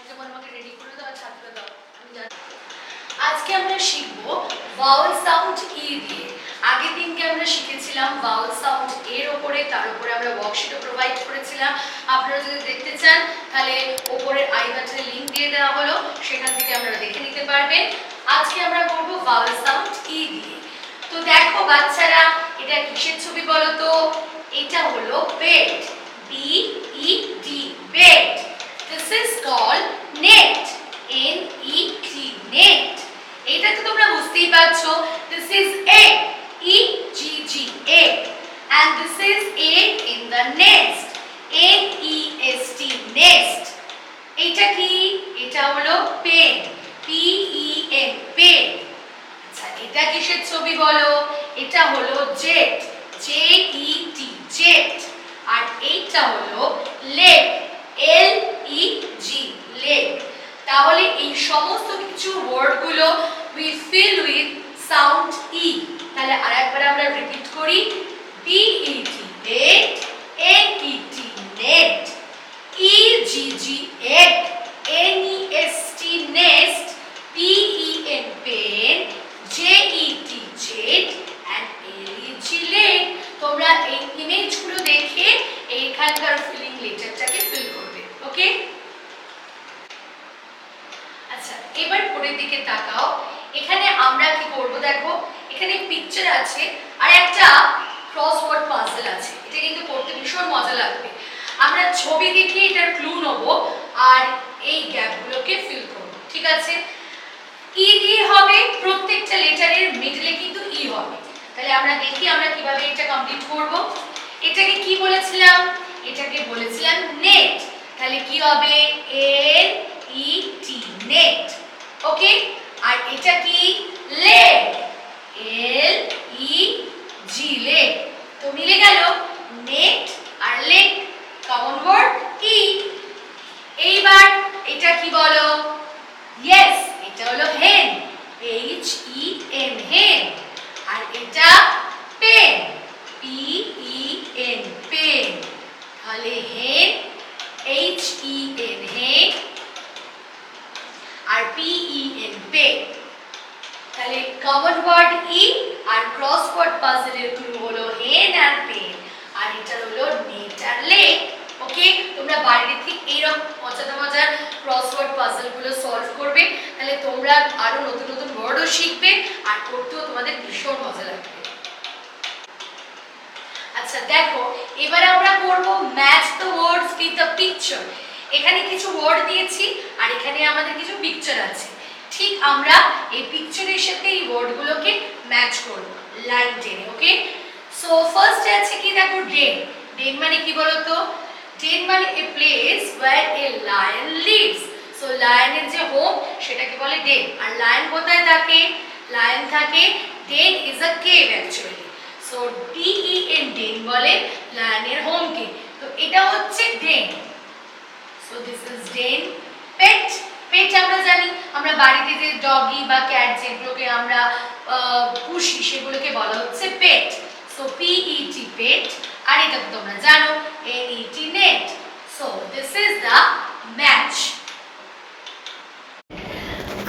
যেমন আমাকে রেডি করে দাও, ছাত্রটা দাও, আমি জানি। আজকে আমরা শিখব ভাওয়েল সাউন্ড ই দিয়ে। আগের দিনকে আমরা শিখেছিলাম ভাওয়েল সাউন্ড এর উপরে, তার উপরে আমরা ওয়ার্কশিটও প্রোভাইড করেছিলাম। আপনারা যদি দেখতে চান তাহলে উপরের আই বাটনে লিংক দিয়ে দেওয়া হলো, সেখান থেকে আপনারা দেখে নিতে পারবেন। আজকে আমরা করব ভাওয়েল সাউন্ড ই দিয়ে। তো দেখো বাচ্চারা, এটা কিসের ছবি বলো তো? এটা হলো bed, B E D, bed. This is called net, N E T, net. এটা তো তোমরা বুঝতেই পারছো। This is egg, E G G, egg, and this is egg in the nest, n e s t, nest. এটা কি? এটা হলো pen, P E N, pen. আচ্ছা, এটা কিসের ছবি বলো? এটা হলো jet, J E T, jet. আর এইটা হলো লেগ, এল ই জি, লেগ। তাহলে এই সমস্ত কিছু ওয়ার্ডগুলো we fill with sound e। তাহলে আরেকবার আমরা রিপিট করি, b e t, bed, n e t, net, e g g, egg, n e s t, nest, p e n, pen, j e t, jet, and l e g, leg। তোমরা এই ইমেজগুলো দেখে এইখানকার feeling লেটারটাকে feel করবে। ওকে, আচ্ছা এবার পরের দিকে তাকাও। এখানে আমরা কি করব দেখো, এখানে পিকচার আছে আর একটা ক্রসওয়ার্ড পাজল আছে। এটা কিন্তু পড়তে ভীষণ মজা লাগবে। আমরা ছবি দেখে এটার ক্লু নেব আর এই গ্যাপগুলোকে ফিল করব, ঠিক আছে? ই দিয়ে হবে, প্রত্যেকটা লেটারের মিডলে কিন্তু ই হবে। তাহলে আমরা দেখি আমরা কিভাবে এটা কমপ্লিট করব। এটাকে কি বলেছিলাম? এটাকে বলেছিলাম নেট। তাহলে কি হবে? N E T, net. ওকে, আর এটা কি? লেগ, এল ই জি, লেগ। তো মিলে গেল নেট আর লেগ, কমন ওয়ার্ড ই। এইবার এটা কি বলো? ইয়েস, এটা হলো হেন, এইচ ই এন, হেন। আর এটা pen, P E N, pen. তাহলে hen, H E N, hen, আর পি ই এন, পেন। তাহলে কমন ওয়ার্ড ই আর ক্রসওয়ার্ড পাজলের ক্লু হলো হেন আর পেন, আর এটা হলো নেট আর লেগ। ওকে, তোমরা বাড়িতে ঠিক এইরকম মজার মজার ক্রসওয়ার্ড পাজলগুলো সলভ করবে। তাহলে তোমরা আরো নতুন নতুন ওয়ার্ডও শিখবে আর করতেও তোমাদের ভীষণ মজা লাগবে। আচ্ছা দেখো, এবার আমরা করব match the words with the picture. এখানে কিছু ওয়ার্ড দিয়েছি আর এখানে আমাদের কিছু পিকচার আছে। ঠিক আমরা এই পিকচারের সাথে এই ওয়ার্ডগুলোকে ম্যাচ করব লাইন টেনে। ওকে, সো ফার্স্ট আছে কি দেখো, ডেন। ডেন মানে কি বলো তো? ডেন মানে a place where a lion lives. So লায়নের যে হোম সেটাকে বলে ডেন। আর লায়ন কোথায় থাকে? লায়ন থাকে, den is a cave actually. So D E N, den বলে লায়নের হোমকে। তো এটা হচ্ছে den. So this is den. Pet, pet আমরা জানি, আমরা বাড়িতে যে ডগি বা ক্যাট যেগুলোকে আমরা পুষি সেগুলোকে বলা হচ্ছে পেট। সো পি ই টি, পেট। আর এটা তো তোমরা জানো, N E T, net. So this is the match.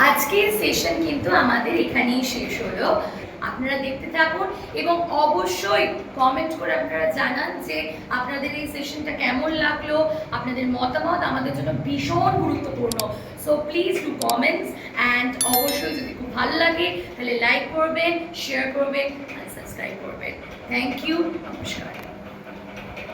আজকের সেশন কিন্তু আমাদের এখানেই শেষ হলো। আপনারা দেখতে থাকুন এবং অবশ্যই কমেন্ট করে আপনারা জানান যে আপনাদের এই সেশনটা কেমন লাগলো। আপনাদের মতামত আমাদের জন্য ভীষণ গুরুত্বপূর্ণ। So please do comments and অবশ্যই যদি খুব ভালো লাগে তাহলে লাইক করবেন, শেয়ার করবেন আর সাবস্ক্রাইব করবেন। থ্যাংক ইউ, নমস্কার।